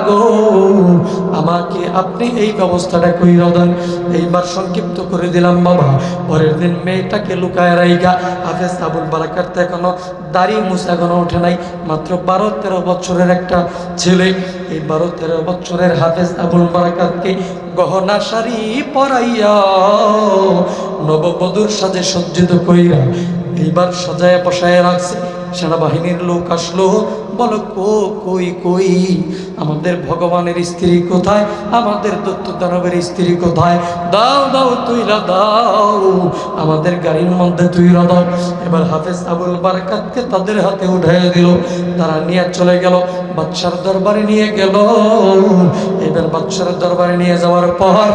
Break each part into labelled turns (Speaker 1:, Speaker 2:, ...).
Speaker 1: গো, আমাকে আপনি এই ব্যবস্থাটা কইরা দেন। এইবার সংক্ষিপ্ত করে দিলাম বাবা। পরের দিন মেয়েটাকে লুকায় রাইগা হাফেজ আবুল বারাকাত এখনো দাড়ি মুছা এখনো ওঠে নাই, মাত্র 12-13 বছরের একটা ছেলে। এই 12-13 বছরের হাফেজ আবুল বারাকাতকে গহনা শাড়ি পরাইয়া নববধূর সাজে সজ্জিত কইরা এইবার সাজায় বসায় রাখছে। সেনাবাহিনীর লোক আসলো, বলো কই কই আমাদের ভগবানের স্ত্রী কোথায়, আমাদের দত্ত দানবের স্ত্রী কোথায়, দাও দাও তুইরা দাও, আমাদের গাড়ির মধ্যে তুইরা দাও। এবার হাফেজ আবুল বারাকাতকে তাদের হাতে উঠাই দিল, তারা নিয়ে চলে গেল বাদশার দরবারে নিয়ে গেল। এবার বাদশার দরবারে নিয়ে যাওয়ার পর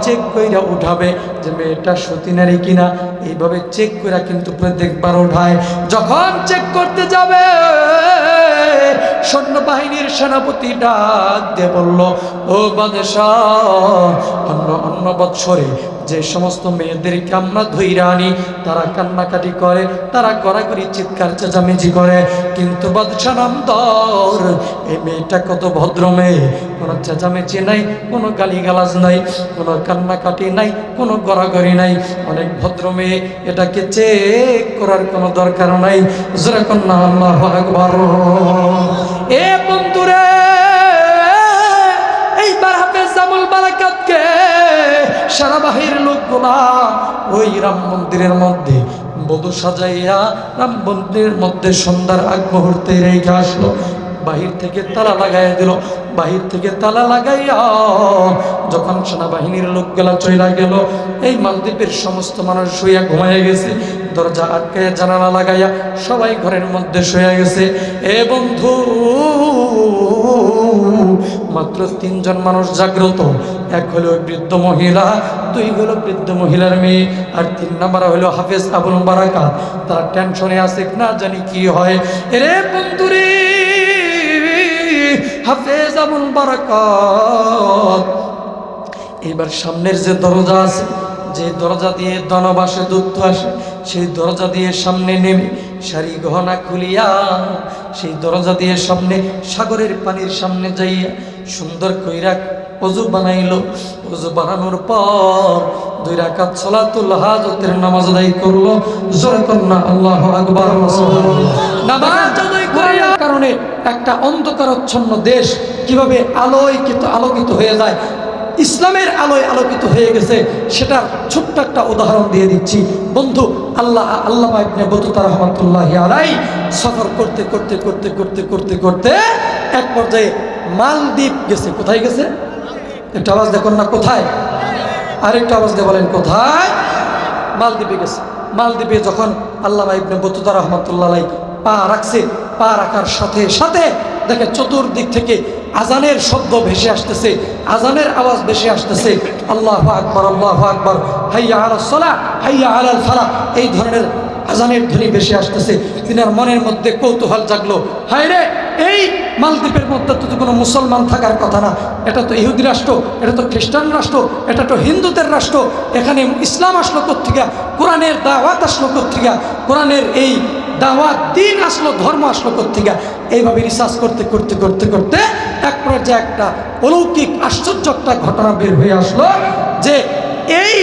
Speaker 1: চেক কইরা উঠাবে যে মেয়েটা সতী নারী কিনা, এইভাবে চেক কইরা কিন্তু প্রত্যেকবার উঠায়। যখন চেক করতে যাবে সৈন্যবাহিনীর সেনাপতি ডাক দিয়ে বলল, ও বাদশাহ, অন্য বৎসরে যে সমস্ত মেয়েদেরকে আমরা ধইরা আনি তারা কান্নাকাটি করে, তারা গড়াগড়ি চিৎকার চেঁচামেচি করে, কিন্তু বাদশাহ নামদার এই মেয়েটা কত ভদ্র মেয়ে, কোনো চেঁচামেচি নাই, কোনো গালিগালাজ নাই, কোনো কান্নাকাটি নাই, কোনো গড়াগড়ি নাই, অনেক ভদ্র মেয়ে, এটাকে চেক করার কোনো দরকার নাই। জোরে কন্যা আল্লাহু আকবার। এ বন্ধুরে, এইবার হাফেজ আবুল বারাকাতকে সেনাবাহিনীর লোকগুলা ওই রাম মন্দিরের মধ্যে বধূ সাজাইয়া রাম মন্দিরের মধ্যে সন্ধ্যার আগ মুহূর্তে রেখে আসলো। বাহির থেকে তালা লাগাইয়া দিল। বাহির থেকে তালা লাগাইয়া যখন সেনাবাহিনীর লোকগুলা চইলা গেল, এই মালদ্বীপের সমস্ত মানুষ শুইয়া ঘুমাইয়া গেছে। দরজা আটকাইয়া জানালা লাগাইয়া সবাই ঘরের মধ্যে শুয়ে গেছে। এ বন্ধু, মাত্র 3 জন মানুষ জাগ্রত। এক হলো বৃদ্ধ মহিলা, 2 হলো বৃদ্ধ মহিলার মেয়ে, আর 3 নাম্বার হলো হাফেজ আবুল বারাকাত। তারা টেনশনে আছে, না জানি কি হয়। এরে বন্ধুরে, হাফেজ আবুল বারাকাত এবার সামনের যে দরজা আছে, যে দরজা দিয়ে দানব আসে, দূত আসে, সেই দরজা দিয়ে সামনে নেমে শাড়ি গহনা খুলিয়া সেই দরজা দিয়ে সামনে সাগরের পানির সামনে যাইয়া সুন্দর কইরা ওযু বানাইলো। ওযু বানানোর পর 2 রাকাত সালাতুল হাজতের নামাজ আদায় করলো। জোরে কন্যা আল্লাহু আকবার। নামাজ আদায় করার কারণে একটা অন্ধকারাচ্ছন্ন দেশ কিভাবে আলোকিত হয়ে যায়, ইসলামের আলোয় আলোকিত হয়ে গেছে, সেটার ছোট্ট একটা উদাহরণ দিয়ে দিচ্ছি বন্ধু। আল্লামা ইবনে বতুতা রাহমাতুল্লাহি আলাইহি সফর করতে করতে করতে করতে করতে করতে এক পর্যায়ে মালদ্বীপ গেছে। কোথায় গেছে? একটা আওয়াজ দেখুন না, কোথায়? আরেকটা আওয়াজ দিয়ে বলেন, কোথায়? মালদ্বীপে গেছে। মালদ্বীপে যখন আল্লামা ইবনে বতুতা রাহমাতুল্লাহি আলাইহি পা রাখছে, পা রাখার সাথে সাথে দেখে চতুর্দিক থেকে আজানের শব্দ ভেসে আসতেছে, আজানের আওয়াজ ভেসে আসতেছে। আল্লাহু আকবার, আল্লাহু আকবার, হাইয়া আলাস সালাহ, হাইয়া আলাল ফালাহ, এই ধরনের আজানের ধ্বনি ভেসে আসতেছে। তিনার মনের মধ্যে কৌতূহল জাগলো, হায় রে, এই মালদ্বীপের মধ্যে তো কোনো মুসলমান থাকার কথা না, এটা তো ইহুদি রাষ্ট্র, এটা তো খ্রিস্টান রাষ্ট্র, এটা তো হিন্দুদের রাষ্ট্র, এখানে ইসলাম আসলো কোত্থেকে, কোরআনের দাওয়াত আসলো কোত্থেকে, কোরআনের এই দাওয়াত দিন আসলো, ধর্ম আসলো কোত্থেকে। এইভাবে রিসার্চ করতে করতে করতে করতে এক পর্যায়ে একটা অলৌকিক আশ্চর্য একটা ঘটনা বের হয়ে আসলো যে এই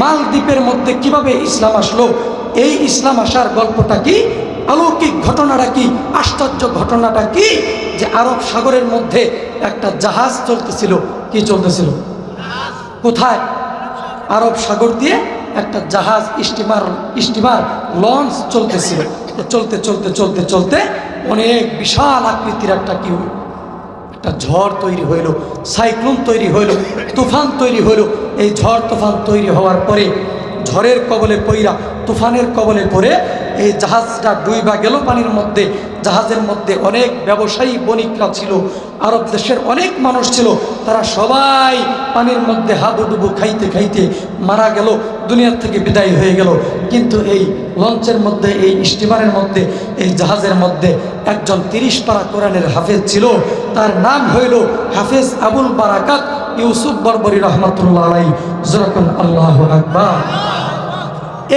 Speaker 1: মালদ্বীপের মধ্যে কিভাবে ইসলাম আসলো, এই ইসলাম আসার গল্পটা কি, অলৌকিক ঘটনাটা কি, আশ্চর্য ঘটনাটা কি, যে আরব সাগরের মধ্যে একটা জাহাজ চলতেছিল। কি চলতেছিল? কোথায়? আরব সাগর দিয়ে একটা জাহাজ, স্টিমার লঞ্চ চলতেছিল। চলতে চলতে চলতে চলতে অনেক বিশাল আকৃতির একটা কি একটা ঝড় তৈরি হইল, সাইক্লোন তৈরি হইল, তুফান তৈরি হইল। এই ঝড় তুফান তৈরি হওয়ার পরে ঝড়ের কবলে পইরা, তুফানের কবলে পড়ে এই জাহাজটা ডুইবা গেল পানির মধ্যে। জাহাজের মধ্যে অনেক ব্যবসায়ী বণিকরা ছিল, আরব দেশের অনেক মানুষ ছিল, তারা সবাই পানির মধ্যে হাবুডুবু খাইতে খাইতে মারা গেল, দুনিয়ার থেকে বিদায় হয়ে গেল। কিন্তু এই লঞ্চের মধ্যে, এই স্টিমারের মধ্যে, এই জাহাজের মধ্যে একজন 30 পারা কোরআনের হাফেজ ছিল। তার নাম হইল হাফেজ আবুল বারাকাত ইউসুফ বরবরী রহমাতুল্লাহ আলাইহি। যখন আল্লাহু আকবার,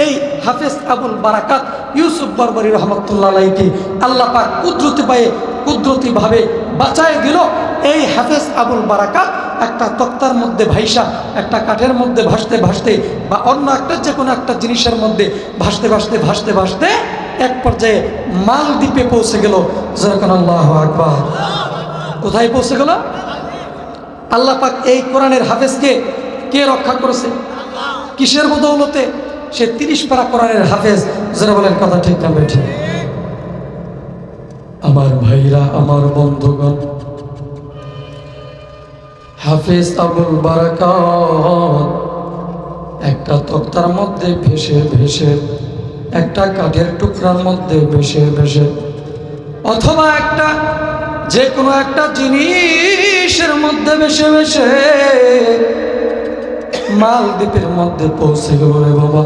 Speaker 1: এই হাফেজ আবুল বারাকাত ইউসুফ বরবরী রহমাতুল্লাহ আলাইহিকে আল্লাহ পাক কুদরতি ভাবে বাঁচায় দিল। এই হাফেজ আবুল বারাকাত একটা তক্তার মধ্যে ভাইসা, একটা কাঠের মধ্যে ভাসতে ভাসতে, বা অন্য একটা যে কোনো একটা জিনিসের মধ্যে ভাসতে ভাসতে ভাসতে ভাসতে এক পর্যায়ে মালদ্বীপে পৌঁছে গেল। যেরকম আল্লাহু আকবার। কোথায় পৌঁছে গেল? আল্লাহ পাক এই কোরআনের হাফেজকে কে রক্ষা করেছে? কিসের বদৌলতে? সে 30 পারা কোরআনের হাফেজ। যারা বলেন কথা ঠিক না বেঠিক? আমার ভাইরা, আমার বন্ধুগণ, হাফেজ আবুল বারাকাত একটা তক্তার মধ্যে ভেসে ভেসে, একটা কাঠের টুকরার মধ্যে ভেসে ভেসে, অথবা একটা যে কোনো একটা জিনিসের মধ্যে ভেসে ভেসে মালদ্বীপের মধ্যে পৌঁছে গেল রে বাবা।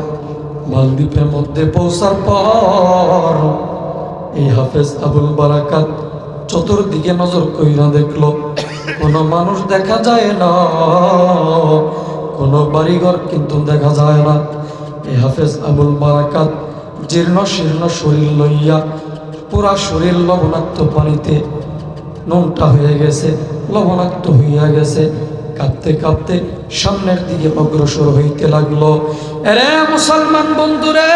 Speaker 1: মালদ্বীপের মধ্যে পৌঁছার পর এই হাফেজ আবুল বারাকাত চতুর্দিকে নজর কইরা দেখলো কোনো মানুষ দেখা যায় না, কোনো বাড়িঘর কিন্তু দেখা যায় না। এই হাফেজ আবুল বারাকাত জীর্ণ শীর্ণ শরীর লইয়া, পুরা শরীর লবণাক্ত পানিতে নোনটা হয়ে গেছে, লবণাক্ত হইয়া গেছে, কাঁপতে কাঁপতে সামনের দিকে অগ্রসর হইতে লাগলো। এরে মুসলমান বন্ধুরে,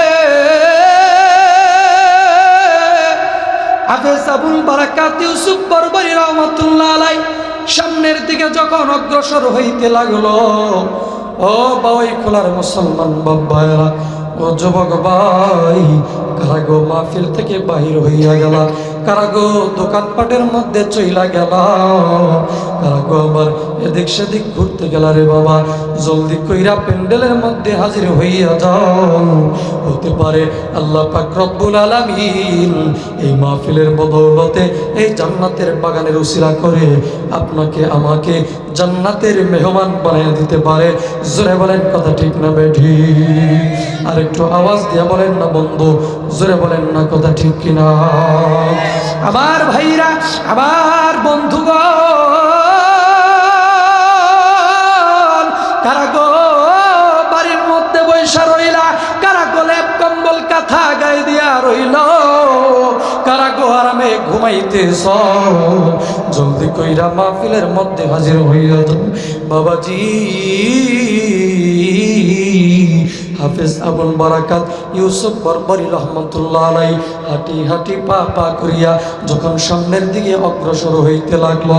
Speaker 1: হাফেজ আবুল বারাকাত ইউসুফ বরবরী রহমাতুল্লাহ আলাইহি সামনের দিকে যখন অগ্রসর হইতে লাগলো, ও বাই খোলার মুসলমান বাবারা, ও যুবক ভাই, কারাগো মাহফিল থেকে বাহির হইয়া গেল, কারাগো দোকানপাটের মধ্যে চইলা গেল, কারাগো আবার এদিক সেদিক ঘুরতে গেল। রে বাবা, জলদি কইরা প্যান্ডেলের মধ্যে হাজির হইয়া যাও। হতে পারে আল্লাহ পাক রব্বুল আলামিন এই মাহফিলের বদৌলতে, এই জান্নাতের বাগানের উসিলা করে আপনাকে আমাকে জান্নাতের মেহমান বানিয়ে দিতে পারে। জোরে বলেন কথা ঠিক না বেঠিক? আর একটু আওয়াজ দিয়ে বলেন না বন্ধু, জোরে বলেন না কথা ঠিক কিনা? আমার ভাইরা, আমার বন্ধুগণ, কারা গো বাড়ির মধ্যে বৈশা রইলা? কারা গো লেপ কম্বল কাঁথা গায়ে দিয়া রইল? কারা গো আরামে ঘুমাইতেছ? জলদি কইরা মাহফিলের মধ্যে হাজির হইয়া যাও বাবাজি। হাফেজ আবুল বারাকাত ইউসুফ বরবরী রহমাতুল্লাহ আলাইহি হাঁটি হাঁটি পা পা করিয়া যখন সামনের দিকে অগ্রসর হইতে লাগলো,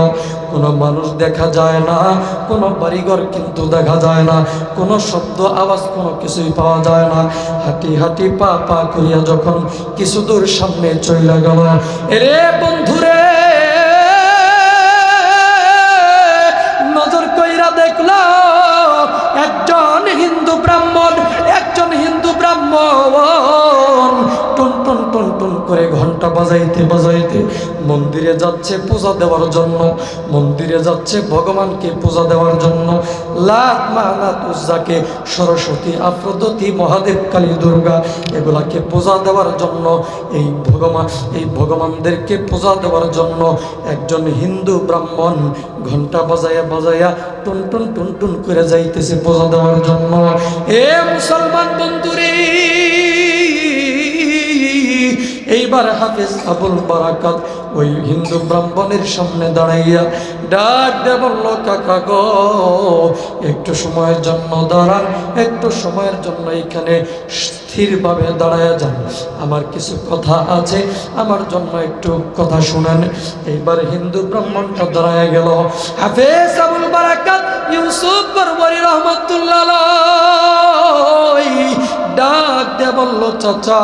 Speaker 1: কোনো মানুষ দেখা যায় না, কোনো বাড়িঘর কিন্তু দেখা যায় না, কোনো শব্দ আওয়াজ কোনো কিছুই পাওয়া যায় না। হাঁটি হাঁটি পা পা করিয়া যখন কিছু দূর সামনে চইলা গেল, এরে বন্ধুরে, নজর কইরা দেখলো একজন হিন্দু ব্রাহ্মণ, একজন হিন্দু ব্রাহ্মণ টুন টুন টুন টুন করে ঘন্টা বাজাইতে বাজাইতে মন্দিরে যাচ্ছে পূজা দেওয়ার জন্য, মন্দিরে যাচ্ছে ভগবানকে পূজা দেওয়ার জন্য। লাত মানাত উজ্জাকে, সরস্বতী, আফ্রোদতী, মহাদেব, কালী, দুর্গা এগুলাকে পূজা দেওয়ার জন্য, এই ভগবানদেরকে পূজা দেওয়ার জন্য একজন হিন্দু ব্রাহ্মণ ঘন্টা বাজাইয়া বাজাইয়া টুন টুন টুন টুন করে যাইতেছে পূজা দেওয়ার জন্য। এ মুসলমান বন্ধুরে, এইবার হাফেজ আবুল বারাকাত ওই হিন্দু ব্রাহ্মণের সামনে দাঁড়াইয়া ডাক দিয়ে বলল, কাকা গো, একটু সময়ের জন্য দাঁড়ান, একটু সময়ের জন্য এখানে স্থিরভাবে দাঁড়ায়া যান, আমার কিছু কথা আছে, আমার জন্য একটু কথা শুনেন। এইবার হিন্দু ব্রাহ্মণটা দাঁড়ায় গেল। হাফেজ আবুল বারাকাত ইউসুফ বরবরী রহমাতুল্লাহ আলাইহি ডাক দিয়ে বলল, চাচা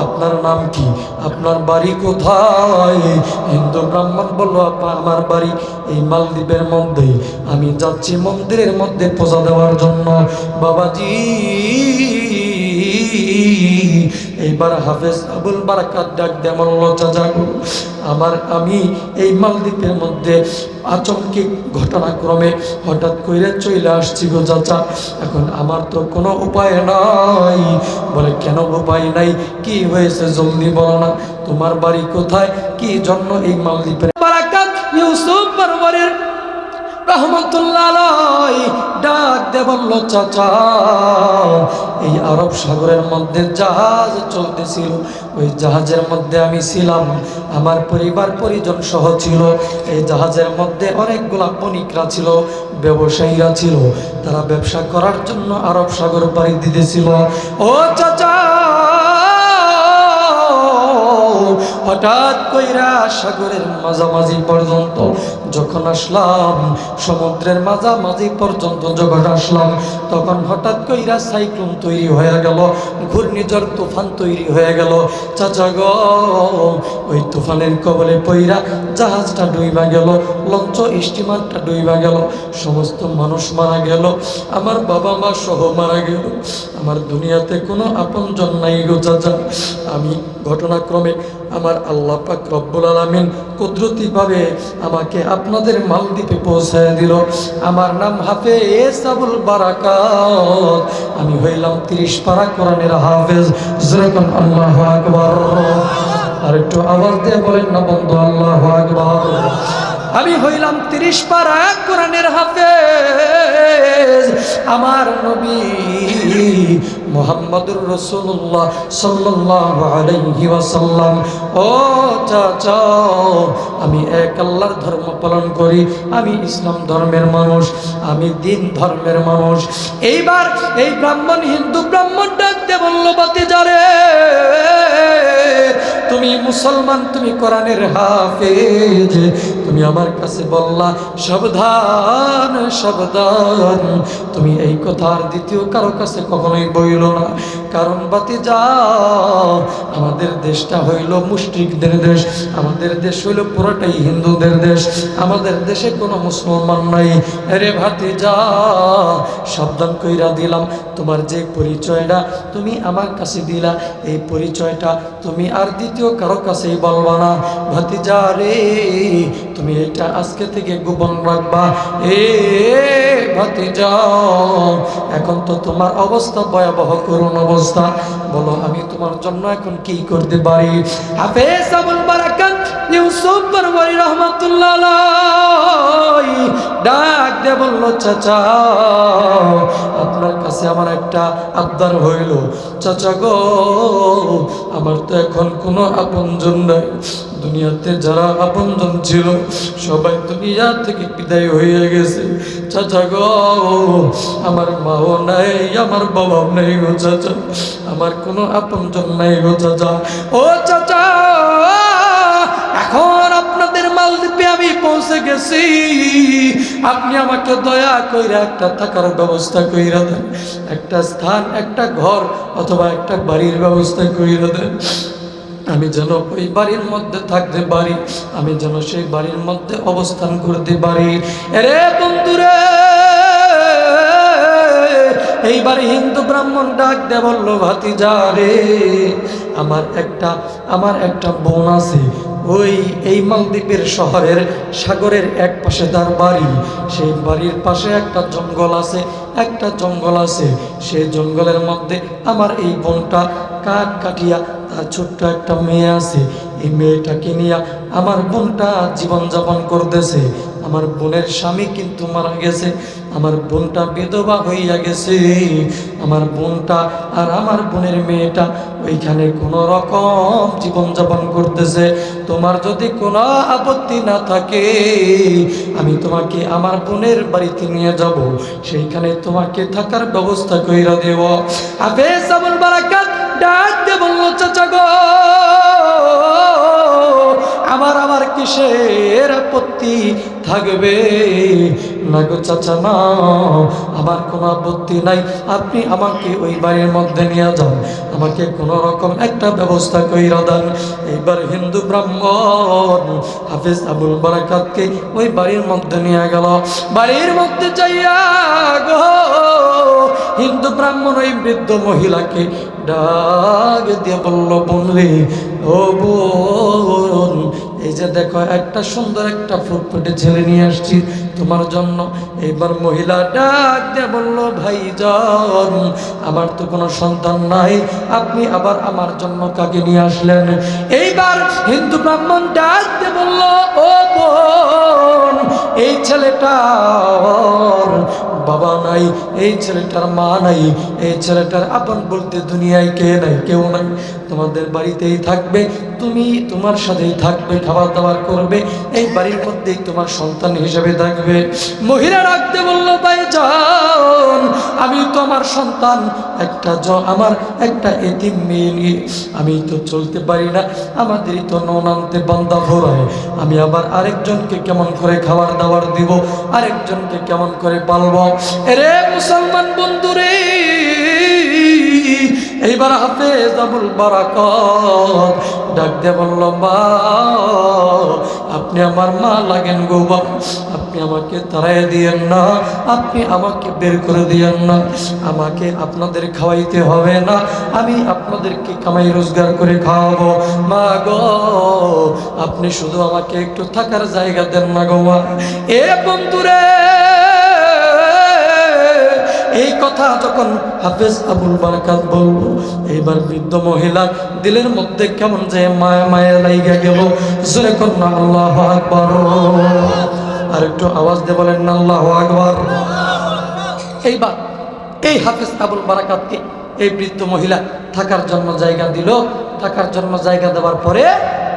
Speaker 1: আপনার নাম কি, আপনার বাড়ি কোথায়? হিন্দু ব্রাহ্মণ বলল, আমার বাড়ি এই মালদ্বীপের মধ্যে, আমি যাচ্ছি মন্দিরের মধ্যে পূজা দেওয়ার জন্য বাবাজি। এইবার হাফেজ আবুল বারাকাত ডাক দিয়ে বলল, চাচা আমি এই মালদ্বীপের মধ্যে আচমকিক ঘটনাক্রমে হঠাৎ করে চলে আসছি গো চাচা, এখন আমার তো কোনো উপায় নাই। বলে, কেন উপায় নাই? কি হয়েছে জলদি বলো না, তোমার বাড়ি কোথায়, কি জন্য এই মালদ্বীপের? বারাকাত ইউসুফ বরবরীর রহমতুল্লাহ আলাইহি ডাক দে বলল, চাচা এই আরব সাগরের মধ্যে জাহাজ চলতেছিল, ওই জাহাজের মধ্যে আমি ছিলাম, আমার পরিবার পরিজন সহ ছিল। এই জাহাজের মধ্যে অনেকগুলা বণিকরা ছিল, ব্যবসায়ীরা ছিল, তারা ব্যবসা করার জন্য আরব সাগর পাড়ি দিতেছিল। ও চাচা, হঠাৎ কইরা সাগরের মাঝামাঝি পর্যন্ত যখন আসলাম, সমুদ্রের মাঝামাঝি পর্যন্ত যখন আসলাম, তখন হঠাৎ কইরা সাইক্লোন তৈরি হয়ে গেল, ঘূর্ণিঝড় তুফান তৈরি হয়ে গেল। চাচা গো, ওই তুফানের কবলে পইরা জাহাজটা ডুইবা গেল, লঞ্চ স্টিমারটা ডুইবা গেল, সমস্ত মানুষ মারা গেল, আমার বাবা মা সহ মারা গেল, আমার দুনিয়াতে কোনো আপনজন নাই গো চাচা। আমি ঘটনাক্রমে আমার আল্লাহ পাক রব্বুল আলামিন কুদরতিভাবে আমাকে আপনাদের মালদ্বীপে পৌঁছায় দিল। আমার নাম হাফেজ আবুল বারাকাত, আমি হইলাম 30 পারা কোরআনের হাফেজ। যেরকম আল্লাহু আকবার, আর একটু আওয়াজ দিয়ে বলেন না বন্ধু, আল্লাহু আকবার। আমি হইলাম 30 পারা কোরআনের হাফেজ। আমার নবী মুহাম্মদুর রাসূলুল্লাহ সাল্লাল্লাহু আলাইহি ওয়াসাল্লাম, ও চাচা আমি এক আল্লাহর ধর্ম পালন করি, আমি ইসলাম ধর্মের মানুষ, আমি দ্বীন ধর্মের মানুষ। এইবার এই ব্রাহ্মণ, হিন্দু ব্রাহ্মণ ডাকতে বলল, ভাতিজা রে, তুমি মুসলমান, তুমি কোরআনের হাফেজ, তুমি আমার কাছে বললা সাবধান সাবধান, তুমি এই কথা আর দ্বিতীয় কারো কাছে কখনোই বইল না। কারণ ভাতিজা, আমাদের দেশটা হইল মুশরিকদের দেশ, আমাদের দেশ হইল পুরোটাই হিন্দুদের দেশ, আমাদের দেশে কোনো মুসলমান নাই। আরে ভাতিজা, সাবধান কইরা দিলাম, তোমার যে পরিচয়টা তুমি আমার কাছে দিলা, এই পরিচয়টা তুমি আর দ্বিতীয় কারো কাছেই বলবা না। ভাতিজা রে, তুমি এটা আজকে থেকে গোপন রাখবা। এ ভাতিজা, এখন তো তোমার অবস্থা ভয়াবহ করুণ অবস্থা, বলো আমি তোমার জন্য এখন কি করতে পারি? হাফেজ আবুল বারাকাত ইউসুফ বরবরি রহমাতুল্লাহ আলাইহি ডাক দিয়ে বলল, চাচা আপনার কাছে আমার একটা আবদার হইল। চাচা গো, আমার তো এখন কোনো আপনজন নাই, দুনিয়াতে যারা আপনজন ছিল সবাই দুনিয়া থেকে বিদায় হয়ে গেছে। চাচা গো, আমার মাও নাই, আমার বাবাও নাই গো চাচা, আমার কোনো আপনজন নাই গো চাচা। ও চাচা, এখন আপনাদের মালদ্বীপে আমি পৌঁছে গেছি, আপনি আমাকে দয়া কইরা একটা থাকার ব্যবস্থা কইরা দেন, একটা স্থান, একটা ঘর অথবা একটা বাড়ির ব্যবস্থা কইরা দেন, আমি যেন ওই বাড়ির মধ্যে থাকতে পারি, আমি যেন সেই বাড়ির মধ্যে অবস্থান করতে পারি। এরে বন্ধুরে, এইবার হিন্দু ব্রাহ্মণ ডাক দে বলল, ভাতিজা রে, আমার একটা বোন আছে, ওই এই মালদ্বীপের শহরের সাগরের এক পাশে তার বাড়ি, সেই বাড়ির পাশে একটা জঙ্গল আছে, সেই জঙ্গলের মধ্যে আমার এই বোনটা কাঠ কাটিয়া, তার ছোট্ট একটা মেয়ে আছে, এই মেয়েটাকে নিয়ে আমার বোনটা জীবনযাপন করতেছে। আমার বোনের স্বামী কিন্তু মারা গেছে, আমার বোনটা বিধবা হইয়া গেছে, আমার বোনটা আর আমার বোনের মেয়েটা ওইখানে কোনো রকম জীবনযাপন করতেছে। তোমার যদি কোনো আপত্তি না থাকে, আমি তোমাকে আমার বোনের বাড়িতে নিয়ে যাব, সেইখানে তোমাকে থাকার ব্যবস্থা কইরা দেব। হাফেজ আবুল বারাকাত ডাক দিয়ে বলল, চাচা গো, আমার কিসের আপত্তি থাকবে? না গো চাচা, না, আমার কোনো আপত্তি নাই, আপনি আমাকে ওই বাড়ির মধ্যে নিয়ে যান, আমাকে কোনো রকম একটা ব্যবস্থা কইরা দেন। এইবার হিন্দু ব্রাহ্মণ হাফেজ আবুল বারাকাতকে ওই বাড়ির মধ্যে নিয়ে গেল। বাড়ির মধ্যে যাইয়া গো, হিন্দু ব্রাহ্মণ ওই বৃদ্ধ মহিলাকে ডাক দিয়ে বলল, বোন রে, ও বোন, এই যে দেখো একটা সুন্দর একটা ফুটফুটে ছেলে নিয়ে আসছি তোমার জন্য। এইবার মহিলা ডাক দিয়ে বলল, ভাইজান আমার তো কোনো সন্তান নাই, আপনি আবার আমার জন্য কাকে নিয়ে আসলেন? এইবার হিন্দু ব্রাহ্মণ ডাক দিয়ে বলল, ও বোন, এই ছেলেটার বাবা নাই, এই ছেলেটার মা নাই, এই ছেলেটার আপন বলতে দুনিয়ায় কে নাই, কেউ নাই। তোমাদের বাড়িতেই থাকবে, তুমি তোমার সাথেই থাকবে, খাবার দাবার করবে, এই বাড়ির মধ্যেই তোমার সন্তান হিসেবে থাকবে। মহিলা রাখতে বললো, ভাইজান আমি তো আমার সন্তান আমার একটা এতিম মেয়ে নিয়ে আমি তো চলতে পারি না, আমাদেরই তো ননান্তে বান্দা ভরায়, আমি আবার আরেকজনকে কেমন করে খাবার দাবার দিব, আরেকজনকে কেমন করে পালবো? এরে মুসলমান বন্ধুরে, এইবার হাফেজ আবুল বারাকাত ডাক দিয়ে বলল, মা আপনি আমার মা লাগেন গো বাবা, আপনি আমাকে তাড়াই দিয়েন না, আপনি আমাকে বের করে দিয়েন না, আমাকে আপনাদের খাওয়াইতে হবে না, আমি আপনাদেরকে কামাই রোজগার করে খাওয়াবো। মা গো আপনি শুধু আমাকে একটু থাকার জায়গা দেন না গো মা। এ বন্ধুরে, এই কথা যখন হাফেজ আবুল বারাকাত বলল, এইবার বৃদ্ধ মহিলা দিলের মধ্যে কেমন যে মায়া মায়া লাইগা গেল। জোরে কন্যা আল্লাহু আকবার। আর একটু আওয়াজ দিয়ে বলেন না আল্লাহু আকবার। এইবার এই হাফেজ আবুল বারাকাতকে এই বৃদ্ধ মহিলা থাকার জন্য জায়গা দিল। থাকার জন্য জায়গা দেওয়ার পরে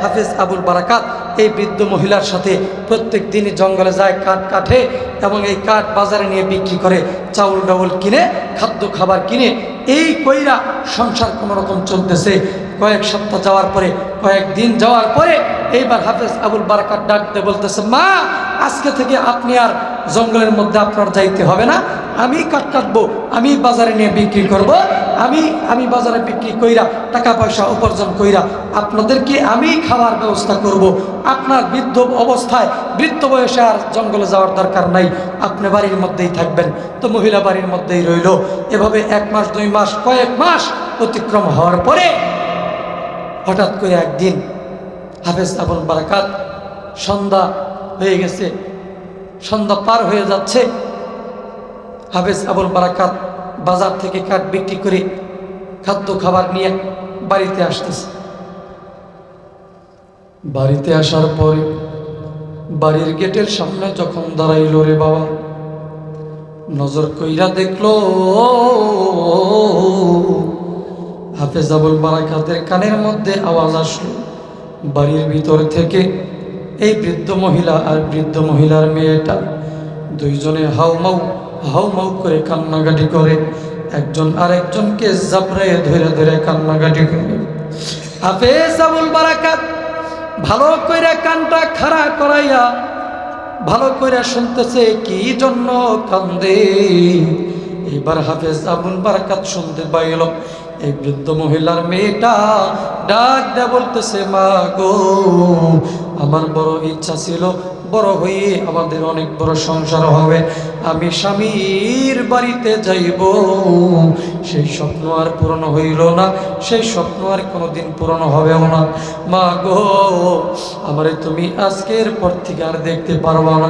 Speaker 1: হাফেজ আবুল বারাকাত এই বৃদ্ধ মহিলার সাথে প্রত্যেক দিনই জঙ্গলে যায়, কাঠ কাটে এবং এই কাঠ বাজারে নিয়ে বিক্রি করে, চাউল ডাউল কিনে, খাদ্য খাবার কিনে, এই কইরা সংসার কোনো রকম চলতেছে। কয়েক সপ্তাহ যাওয়ার পরে, কয়েকদিন যাওয়ার পরে এইবার হাফেজ আবুল বারাকাত ডাকতে বলতেছে, মা আজকে থেকে আপনি আর জঙ্গলের মধ্যে আপনার যাইতে হবে না, আমি কাঠ কাটবো, আমি বাজারে নিয়ে বিক্রি করব, আমি বাজারে বিক্রি কইরা টাকা পয়সা উপার্জন কইরা আপনাদেরকে আমি খাওয়ার ব্যবস্থা করব। আপনার বৃদ্ধ অবস্থায়, বৃদ্ধ বয়সে আর জঙ্গলে যাওয়ার দরকার নাই, আপনি বাড়ির মধ্যেই থাকবেন। তো মহিলা বাড়ির মধ্যেই রইল। এভাবে 1 মাস 2 মাস কয়েক মাস অতিক্রম হওয়ার পরে হঠাৎ করে একদিন হাফেজ আবুল বারাকাত, সন্ধ্যা হয়ে গেছে, সন্ধ্যা পার হয়ে যাচ্ছে, হাফেজ আবুল বারাকাত বাজার থেকে কাঠ বিক্রি করে খাদ্য খাবার নিয়ে বাড়িতে আসতেছে। বাড়িতে আসার পরে বাড়ির গেটের সামনে যখন দাঁড়াইল, রে বাবা নজর কইরা দেখলো হাফেজ আবুল বারাকাতের কানের মধ্যে আওয়াজ আসলো বাড়ির ভিতর থেকে। এই বৃদ্ধ মহিলা আর বৃদ্ধ মহিলার মেয়েটা দুইজনে হাউমাউ করে কান্নাকাটি করে, একজন আরেকজনকে জাবড়ায় ধরে ধরে কান্নাকাটি করে। হাফেজ আবুল বারাকাত ভালো কইরা কানটা খাড়া করাইয়া ভালো কইরা শুনতেছে কি জন্য কান্দে। এবার হাফেজ আবুল বারাকাত শুনতে পাইল এই বৃদ্ধ মহিলার মেয়েটা ডাক দেয়া বলতেছে, মা গো আমার বড় ইচ্ছা ছিল বড় হয়ে আমাদের অনেক বড় সংসার হবে, আমি স্বামীর বাড়িতে যাইব, সেই স্বপ্ন আর পূরণ হইল না, সেই স্বপ্ন আর কোনোদিন পূরণ হবেও না। মা গো আমারে তুমি আজকের পর থেকে আর দেখতে পারবা না,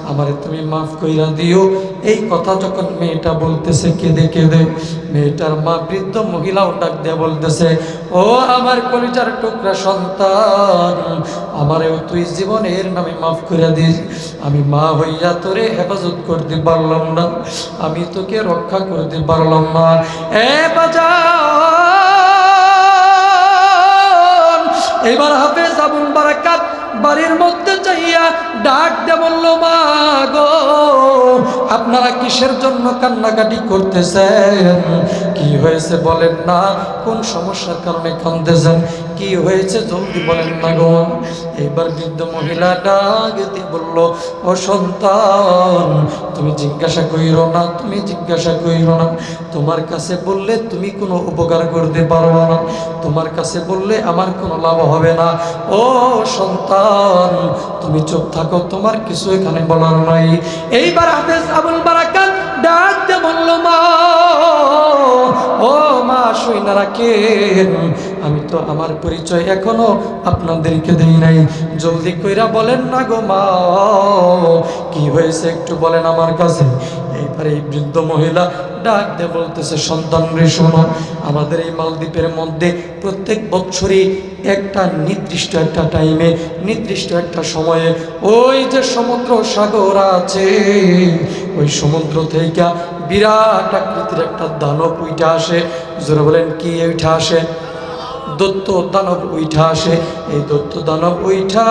Speaker 1: আমারে তুমি মাফ কইরা দিও। এই কথা যখন মেয়েটা বলতেছে কেঁদে কেঁদে, মেয়েটার মা বৃদ্ধ মহিলাও ডাক দিয়ে বলতেছে, ও আমার কলিজার টুকরা সন্তান, আমারেও তুই জীবনের নামে মাফ করে দিস। আমি মা হইয়া তোরে হেফাজত করতে পারলাম না, আমি তোকে রক্ষা করতে পারলাম না। এ বাজান, এবার হাফেজ আবুল বারাকাত বাড়ির মধ্যে যাইয়া ডাক দে বলল, মা গো আপনারা কিসের জন্য কান্নাকাটি করতেছেন? কি হয়েছে বলেন না, কোন সমস্যার কারণে কাঁদতেছেন, কি হয়েছে জলদি বলেন না গো। এইবার বৃদ্ধ মহিলা ডাক দিয়ে বলল, ও সন্তান তুমি জিজ্ঞাসা কইরো না, তুমি জিজ্ঞাসা কইরো না, তোমার কাছে বললে তুমি কোনো উপকার করতে পারবে না, তোমার কাছে বললে আমার কোনো লাভ হবে না। ও সন্তান তুমি চুপ থাকো, তোমার কিছু এখানে বলার নাই। এইবার হাফেজ আবুল বারাকাত ডাক দিয়ে বলল, মা ও মা শুইনা রাখেন, আমি তো আমার পরিচয় এখনো আপনাদেরকে দেই নাই, জলদি কইরা বলেন না গো মা, কি হয়েছে একটু বলেন আমার কাছে। এইবারে এই বৃদ্ধ মহিলা ডাক দিয়ে বলতেছে, সন্তান রে শোনো, আমাদের এই মালদ্বীপের মধ্যে প্রত্যেক বছরই একটা নির্দিষ্ট একটা টাইমে, নির্দিষ্ট একটা সময়ে ওই যে সমুদ্র সাগর আছে, ওই সমুদ্র থেকে বিরাট আকৃতির একটা দানব উইঠা আসে। জোরে বলেন, কি উইঠা আসে? দৈত্য দানব উইঠা আসে। এই দৈত্য দানব উইঠা,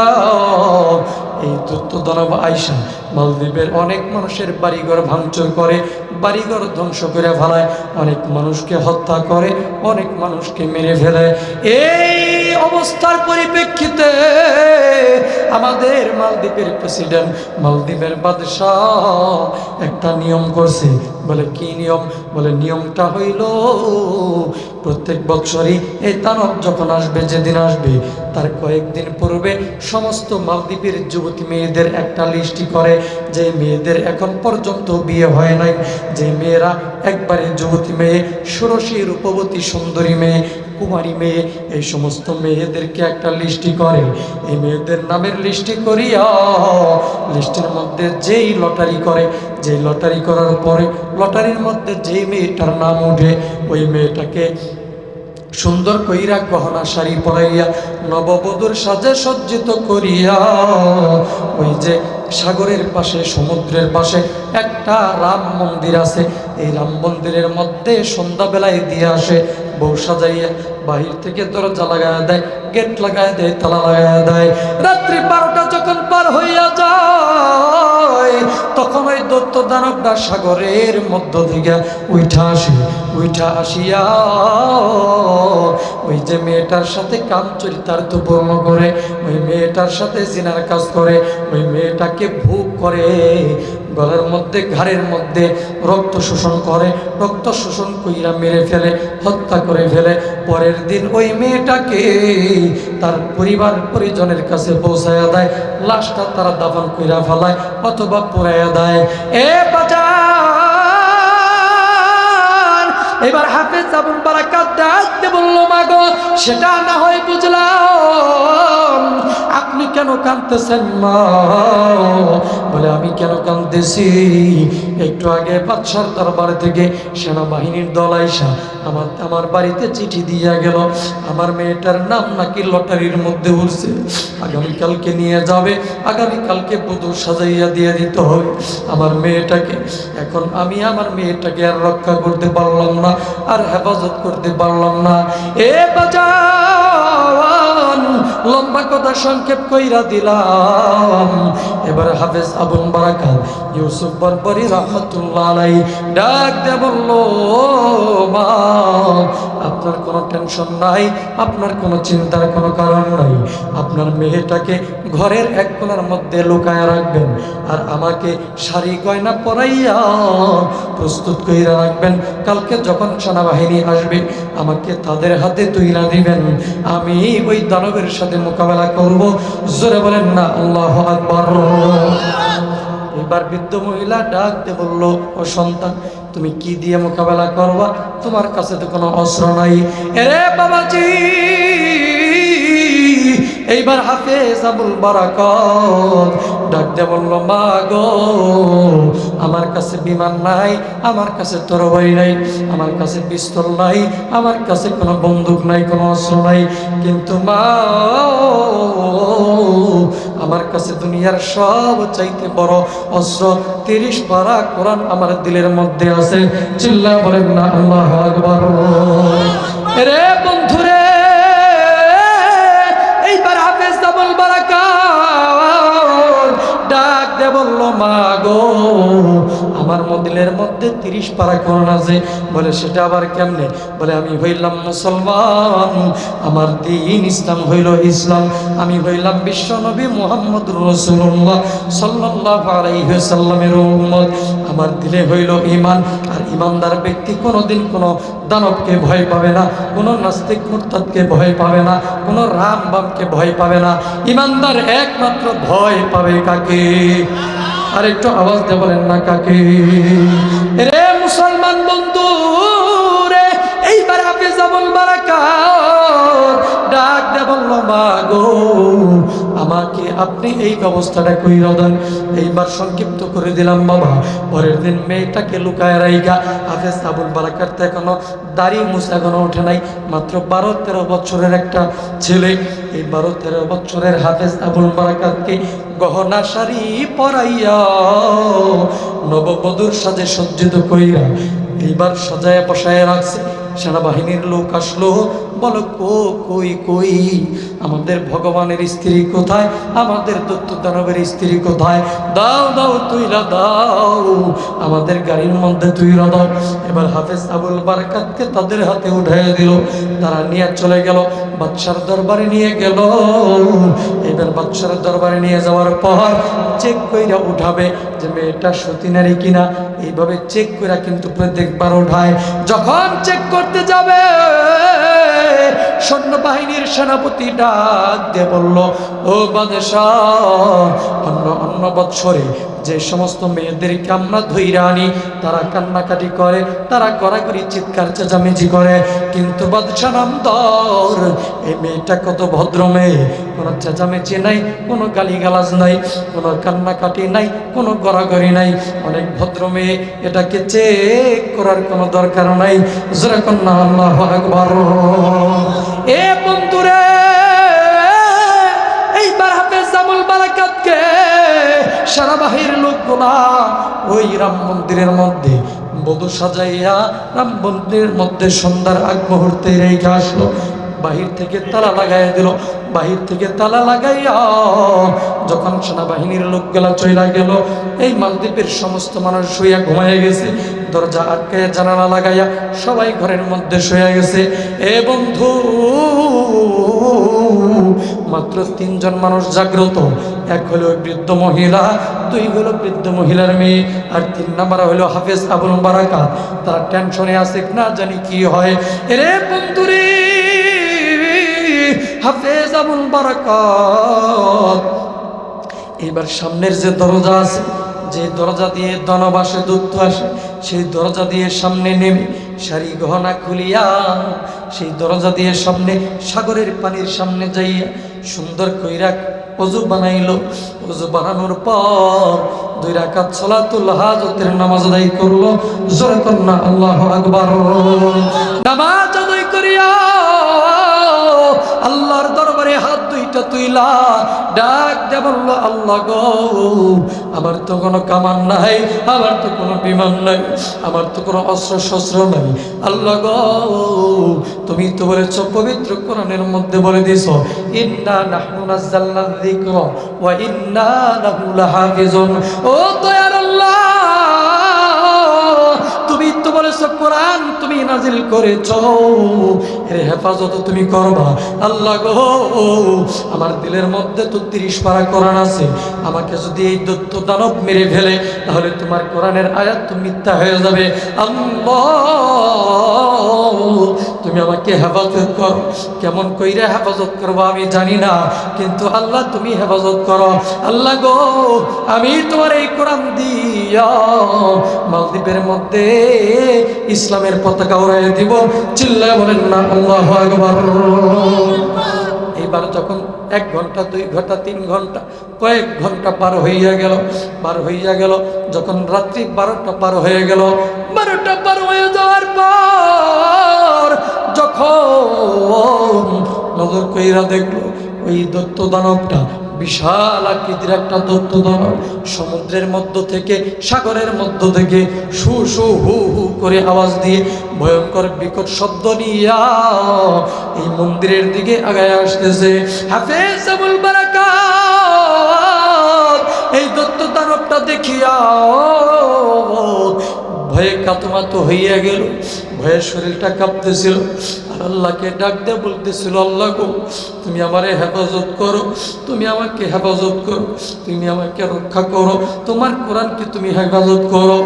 Speaker 1: এই দৈত্য দানব আইসা মালদ্বীপের অনেক মানুষের বাড়িঘর ভাঙচুর করে, বাড়িঘর ধ্বংস করে ফেলায়, অনেক মানুষকে হত্যা করে, অনেক মানুষকে মেরে ফেলে। এই অবস্থার পরিপ্রেক্ষিতে আমাদের মালদ্বীপের প্রেসিডেন্ট, মালদ্বীপের বাদশাহ একটা নিয়ম করছে। বলে কি নিয়ম? বলে নিয়মটা হইল প্রত্যেক বছরই এই দানব যখন আসবে, যেদিন আসবে তার কয়েকদিন পূর্বে সমস্ত মালদ্বীপের যুবতী মেয়েদের একটা লিস্টি করে, যে মেয়েদের এখন পর্যন্ত বিয়ে হয় নাই, যে মেয়েরা একবারে যুবতী মেয়ে, ষোড়শী রূপবতী সুন্দরী মেয়ে, কুমারী মেয়ে, এই সমস্ত মেয়েদেরকে একটা লিস্টি করে। এই মেয়েদের নামের লিস্টি করিয়া লিস্টের মধ্যে যেই লটারি করে, যেই লটারি করার পরে লটারির মধ্যে যেই মেয়েটার নাম উঠে, ওই মেয়েটাকে সুন্দর কইরা গহনা শাড়ি পরাইয়া নববধূর সাজে সজ্জিত করিয়া ওই যে সাগরের পাশে, সমুদ্রের পাশে একটা রাম মন্দির আছে, এই রাম মন্দিরের মধ্যে সন্ধ্যাবেলায় দিয়ে আসে, বউ সাজাইয়া বাহির থেকে দরজা লাগায় দেয়, গেট লাগায় দেয়, তালা লাগায় দেয়। রাত্রি 12টা যখন পার হইয়া যায়, তখন ওই দৈত্য দানবটা সাগরের মধ্য থেকে উইঠা আসে। উইঠা আসিয়া ওই যে মেয়েটার সাথে কাম চরিতার্থ পূর্ণ করে, ওই মেয়েটার সাথে জিনার কাজ করে, ওই মেয়েটাকে ভোগ করে, গলার মধ্যে, ঘাড়ের মধ্যে রক্ত শোষণ করে, রক্ত শোষণ কইরা মেরে ফেলে, হত্যা করে ফেলে। পরের দিন ওই মেয়েটাকে তার পরিবার পরিজনের কাছে পৌঁছায়া দেয়, লাশটা তারা দাফন কইরা ফেলায় অথবা পোড়াইয়া দেয়। এ বাজার, এবার হাফেজ আবুল বারাকাত ডাকতে বলল, মাগো সেটা না হয় বুঝলাম, আপনি কেন কাঁদতেছেন মা? বলে আমি কেন কাঁদতেছি, একটু আগে বাদশার দরবার থেকে সেনাবাহিনীর দল আইসা আমার বাড়িতে চিঠি দিয়া গেল, আমার মেয়েটার নাম নাকি লটারির মধ্যে উঠছে, আগামীকালকে নিয়ে যাবে, আগামীকালকে বধূ সাজাইয়া দিয়ে দিতে হবে আমার মেয়েটাকে। এখন আমি আমার মেয়েটাকে আর রক্ষা করতে পারলাম না, আর হেফাজত করতে পারলাম না। এ বাজান, লম্বা কথা সংক্ষেপ কইরা দিলাম। এবার হাফেজ আবুল বারাকাত ইউসুফ বরবরি রহমতুল্লাহ আলাইহি ডাক দিয়ে বলল, মা আপনার কোনো টেনশন নাই, আপনার কোনো চিন্তার কোনো কারণ নাই, আপনার মেয়েটাকে ঘরের এক কোণার মধ্যে লুকায় রাখবেন, আর আমাকে শাড়ি গয়না পরাইয়া প্রস্তুত কইরা রাখবেন। কালকে যখন সেনাবাহিনী আসবে আমাকে তাদের হাতে তুইলা দিবেন, আমি ওই দানবের সাথে মোকাবেলা করব। জোরে বলেন না আল্লাহু আকবার। এবার বৃদ্ধ মহিলা ডাক দিয়ে বলল, ও সন্তান, তুমি কি দিয়ে মোকাবেলা করবা? তোমার কাছে তো কোনো অস্ত্র নাই। এরে বাবাজি, এইবার হাফেজ আবুল বারাকাত ডাক দিয়ে বলল, মা গো আমার কাছে বিমান নাই, আমার কাছে তরবারি নাই, আমার কাছে পিস্তল নাই, আমার কাছে কোনো বন্দুক নাই, কোনো অস্ত্র নাই, কিন্তু মা আমার কাছে দুনিয়ার সব চাইতে বড় অস্ত্র 30 পারা কোরআন আমার দিলের মধ্যে আছে। চিল্লা বলেন না আল্লাহু আকবার। রে বন্ধুরে, এইবার হাফেজ আবুল বারাকাত ডাক দে বলল, মা গো আমার দিলের মধ্যে 30 পারা কোরআন আছে। বলে সেটা আবার কেমনে? বলে আমি হইলাম মুসলমান, আমার দ্বীন ইসলাম হইল ইসলাম, আমি হইলাম বিশ্ব নবী মুহাম্মদুর রাসূলুল্লাহ সাল্লাল্লাহু আলাইহি ওয়াসাল্লামের উম্মত, আমার দিলে হইল ঈমান। আর ঈমানদার ব্যক্তি কোনোদিন কোনো দানবকে ভয় পাবে না, কোনো নাস্তিক মুরতাদকে ভয় পাবে না, কোনো রাম বামকে ভয় পাবে না। ঈমানদার একমাত্র ভয় পাবে কাকে? আর একটু আওয়াজ দিয়ে বলেন না কাকে? রে মুসলমান বন্ধু রে, এইবার হাফেজ আবুল বারাকাত ডাক দে বলল, মা গো আমাকে আপনি এই ব্যবস্থাটা কইরা দেন। এইবার সংক্ষিপ্ত করে দিলাম বাবা। পরের দিন মেয়েটাকে লুকায় রাইগা হাফেজ আবুল বারাকাত এখনো দাড়ি মুছা এখনো ওঠে নাই, মাত্র 12-13 বছরের একটা ছেলে। এই 12-13 বছরের হাফেজ আবুল বারাকাতকে গহনা শাড়ি পরাইয়া নববধূর সাজে সজ্জিত কইরা এইবার সাজায় বসায় রাখছে। সেনাবাহিনীর লোক আসলো, বলো কই কই আমাদের ভগবানের স্ত্রী কোথায়, আমাদের দত্ত দানবের স্ত্রী কোথায়? দাও দাও তুইরা দাও, আমাদের গাড়ির মধ্যে তুইরা দাও। এবার হাফেজ আবুল বারাকাতকে তাদের হাতে উঠাইয়া দিল, তারা নিয়ে চলে গেল বাদশার দরবারে নিয়ে গেল। এবার বাদশার দরবারে নিয়ে যাওয়ার পর চেক কইরা উঠাবে যে মেয়েটা সতী নারী কিনা, এইভাবে চেক কইরা কিন্তু প্রত্যেকবার উঠায়। যখন চেক করতে যাবে সৈন্যবাহিনীর সেনাপতি ডাক দিয়ে বলল, ও বাদশাহ, অন্য বৎসরে যে সমস্ত মেয়েদেরকে আমরা ধইরা আনি তারা কান্নাকাটি করে, তারা গড়াগড়ি চিৎকার চেঁচামেচি করে, কিন্তু বাদশাহ নামদর এই মেয়েটা কত ভদ্র মেয়ে, কোনো চেঁচামেচি নাই, কোনো গালিগালাজ নাই, কোনো কান্নাকাটি নাই, কোনো গড়াগড়ি নাই, অনেক ভদ্র মেয়ে, এটাকে চেক করার কোনো দরকার নাই। জোরে কন্যা আল্লাহু আকবার। এ বন্ধুরে, এইবার হাফেজ আবুল বারাকাতকে সেনাবাহিনীর লোকগুলা ওই রাম মন্দিরের মধ্যে বধূ সাজাইয়া রাম মন্দিরের মধ্যে সন্ধ্যার আগ মুহূর্তে রেখে আসলো। বাহির থেকে তালা লাগাইয়া দিল। বাহির থেকে তালা লাগাইয়া যখন সেনাবাহিনীর লোকগুলা চইলা গেল, এই মালদ্বীপের সমস্ত মানুষ শুইয়া ঘুমাইয়া গেছে। দরজা আটকাইয়া জানালা লাগাইয়া সবাই ঘরের মধ্যে শুয়ে গেছে। এ বন্ধু, মাত্র 3 জন মানুষ জাগ্রত। এক হলো বৃদ্ধ মহিলা, 2 হলো বৃদ্ধ মহিলার মেয়ে, আর 3 নাম্বার হলো হাফেজ আবুল বারাকাত। তারা টেনশনে আছে, না জানি কি হয়। এরে বন্ধুরে, হাফেজ আবুল বারাকাত এইবার সামনের যে দরজা আছে, যে দরজা দিয়ে দনবাসে দূত আসে, সেই দরজা দিয়ে সামনে নেমে শাড়ি গহনা খুলিয়া সেই দরজা দিয়ে সামনে সাগরের পানির সামনে যাইয়া সুন্দর কইরা ওযু বানাইল। ওযু বানানোর পর 2 রাকাত সালাতুল হাজতের নামাজ আদায় করলো। জোরে কন্যা আল্লাহু আকবার। নামাজ আদায় করিয়া আল্লাহর দরবারে হাত দুইটা তুইলা ডাক দে বলল, আল্লাহ গো, আমার তো কোনো কামান নাই, আমার তো কোনো বিমান নাই, আমার তো কোনো অস্ত্র শস্ত্র নাই। আল্লাহ গো, তুমি তো বলেছ পবিত্র কোরআনের মধ্যে বলে দিয়েছ, ইন্না নাহনু নাযালনা যিকরা ওয়া ইন্না লাহু লাহাফিজুন। ও দয়ার আল্লাহ, তুমি তো বলেছ কোরআন তুমি নাজিল করেছ, এর হেফাজত তুমি করবা। আল্লাহ গো, আমার দিলের মধ্যে তো 30 পারা কোরআন আছে, আমাকে যদি এই দৈত্য দানব মেরে ফেলে তাহলে তোমার কোরআনের আয়াত তো মিথ্যা হয়ে যাবে। আল্লাহ, তুমি আমাকে হেফাজত করো। কেমন কইরা হেফাজত করবো আমি জানি না, কিন্তু আল্লাহ তুমি হেফাজত করো। আল্লাহ গো, আমি তোমার এই কোরআন দিয়া মালদ্বীপের মধ্যে ইসলামের পতাকা উড়াইয়া দিব। চিল্লায় বলেন না আল্লাহু আকবার। এইবার যখন 1 ঘন্টা 2 ঘন্টা 3 ঘন্টা কয়েক ঘন্টা পার হইয়া গেল, যখন রাত্রি 12টা পার হয়ে গেল, 12টা পার হয়ে যাওয়ার পর যখন নজর কইরা দেখলো ওই দৈত্য দানবটা, বিশাল আকৃতির একটা দৈত্য দানব, সমুদ্রের মধ্য থেকে সাগরের মধ্য থেকে শু শু হু হু করে আওয়াজ দিয়ে ভয়ঙ্কর বিকট শব্দ নিয়া এই মন্দিরের দিকে আগায় আসতেছে। হাফেজ আবুল বারাকাত এই দৈত্য দানবটা দেখিয়া ভয়ে কাতমাতো হইয়া গেল, ভয়ে শরীরটা কাঁপতেছিল। আর আল্লাহকে ডাক দিয়ে বলতেছিল, আল্লাহ গো, তুমি আমারে হেফাজত করো, তুমি আমাকে হেফাজত করো, তুমি আমাকে রক্ষা করো, তোমার কোরআনকে তুমি হেফাজত করো।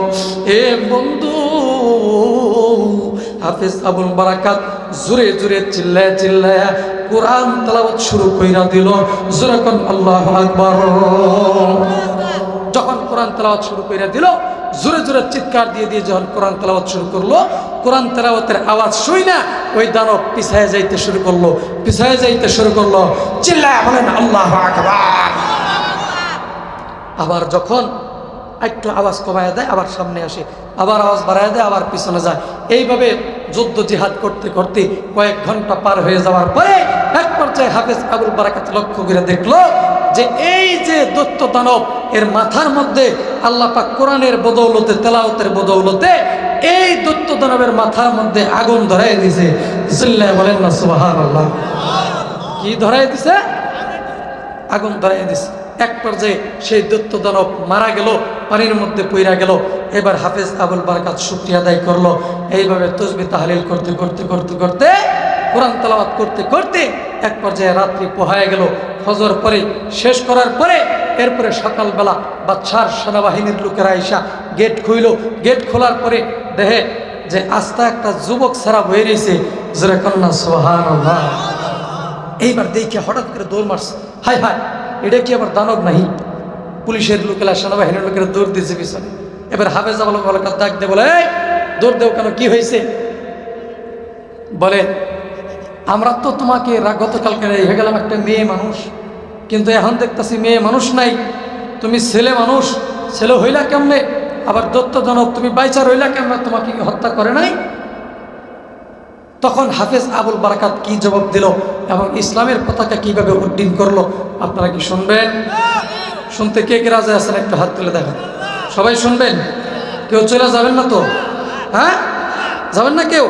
Speaker 1: এ বন্ধু, হাফেজ আবুল বারাকাত জোরে জোরে চিল্লায়া চিল্লায়া কোরআন তেলাওয়াত শুরু কইরা দিল। জোরে কোন আল্লাহু আকবার। যখন কোরআন তেলাওয়াত শুরু করে দিল। জোরে জোরে চিৎকার দিয়ে দিয়ে যখন কোরআন তেলাওয়াত শুরু করলো, কোরআন তেলাওয়াতের আওয়াজ শুই না ওই দানব পিছায় যাইতে শুরু করলো, পিছায় যাইতে শুরু করলো। চিল্লায় বলেন আল্লাহু আকবার। আবার যখন একটু আওয়াজ কমায় দেয় আবার সামনে আসে, আবার আওয়াজ বাড়ায় দেয় আবার পিছনে যায়। এইভাবে যুদ্ধ জিহাদ করতে করতে কয়েক ঘন্টা পার হয়ে যাওয়ার পরে এক পর্যায়ে হাফেজ আবুল বারাকাত লক্ষ্য করে দেখলো যে এই যে দৈত্য দানব এর মাথার মধ্যে আল্লাহ পাক কোরআনের বদৌলতে, তেলাওয়াতের বদৌলতে এই দৈত্য দানবের মাথার মধ্যে আগুন ধরাই দিছে। চিল্লায় বলেন না সুবহানাল্লাহ। কি ধরাই দিছে? আগুন ধরাই দিছে। এক পর্যায়ে সেই দৈত্য দানব মারা গেল, পানির মধ্যে পইরা গেল। এবার হাফেজ আবুল বারাকাত শুকরিয়া আদায় করলো। এইভাবে তাসবিহ তাহলিল করতে করতে করতে করতে কোরআন তেলাওয়াত করতে করতে এক পর্যায়ে রাত্রি পোহায় গেল। ফজর পরে শেষ করার পরে এরপরে সকালবেলা বাদশার সেনাবাহিনীর লোকেরা আইসা গেট খুইল। গেট খোলার পরে দেখে যে আস্তা একটা যুবক ছাড়া বয়ে রয়েছে। জোরে কন্যা সুবহানাল্লাহ। এইবার দেখে হঠাৎ করে দৌড় মারছে, হাই হাই এটা কি আবার দানব নাহি? পুলিশের লোকেরা, সেনাবাহিনীর লোকেরা দৌড় দিয়েছে পিছনে। এবার হাফেজ আবুল বারাকাত ডাক দিয়ে বলে, এই দৌড় দেও কেন, কি হয়েছে? বলে আমরা তো তোমাকে গতকালকে হয়ে গেলাম একটা মেয়ে মানুষ, কিন্তু এখন দেখতেছি মেয়ে মানুষ নাই, তুমি ছেলে মানুষ, ছেলে হইলা কেমনে? আবার দৈত্য দানব, তুমি বাইচার হইলা কেমনে? তোমাকে হত্যা করে নাই? তখন হাফেজ আবুল বারাকাত কি জবাব দিল এবং ইসলামের পতাকা কিভাবে উড্ডীন করলো আপনারা কি শুনবেন? শুনতে কে কে রাজি আছেন একটু হাত তুলে দেখেন। সবাই শুনবেন? কেউ চলে যাবেন না তো? হ্যাঁ, যাবেন না কেউ?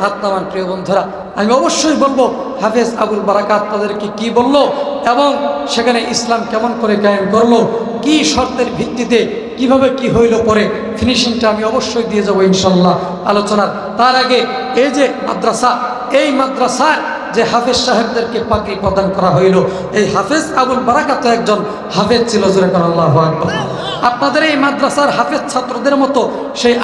Speaker 1: হাত নামান প্রিয় বন্ধুরা। আমি অবশ্যই বলবো হাফেজ আবুল বারাকাত তাদেরকে কি বলল এবং সেখানে ইসলাম কেমন করে কায়েম করলো, কি শর্তের ভিত্তিতে, কিভাবে কি হইল, পরে ফিনিশিংটা আমি অবশ্যই দিয়ে যাবো ইনশাল্লাহ আলোচনার। তার আগে এই যে মাদ্রাসা, এই মাদ্রাসার যে হাফেজ সাহেবদেরকে পাগড়ি প্রদান করা হইল, এই হাফেজ আবুল বারাকাত একজন হাফেজ ছিল। জোরে কোন আল্লাহু আকবার। আপনাদের এই মাদ্রাসার হাফেজ ছাত্রদের মতো সেই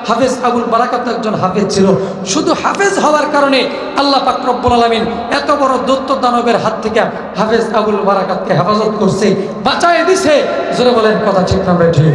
Speaker 1: হাফেজ আবুল বারাকাত একজন হাফেজ ছিল। শুধু হাফেজ হওয়ার কারণে আল্লাহ পাক রব্বুল আলামিন এত বড় দৈত্য দানবের হাত থেকে হাফেজ আবুল বারাকাতকে হেফাজত করছে, বাঁচায় দিছে। জোরে বলেন কথা ঠিক না ঠিক?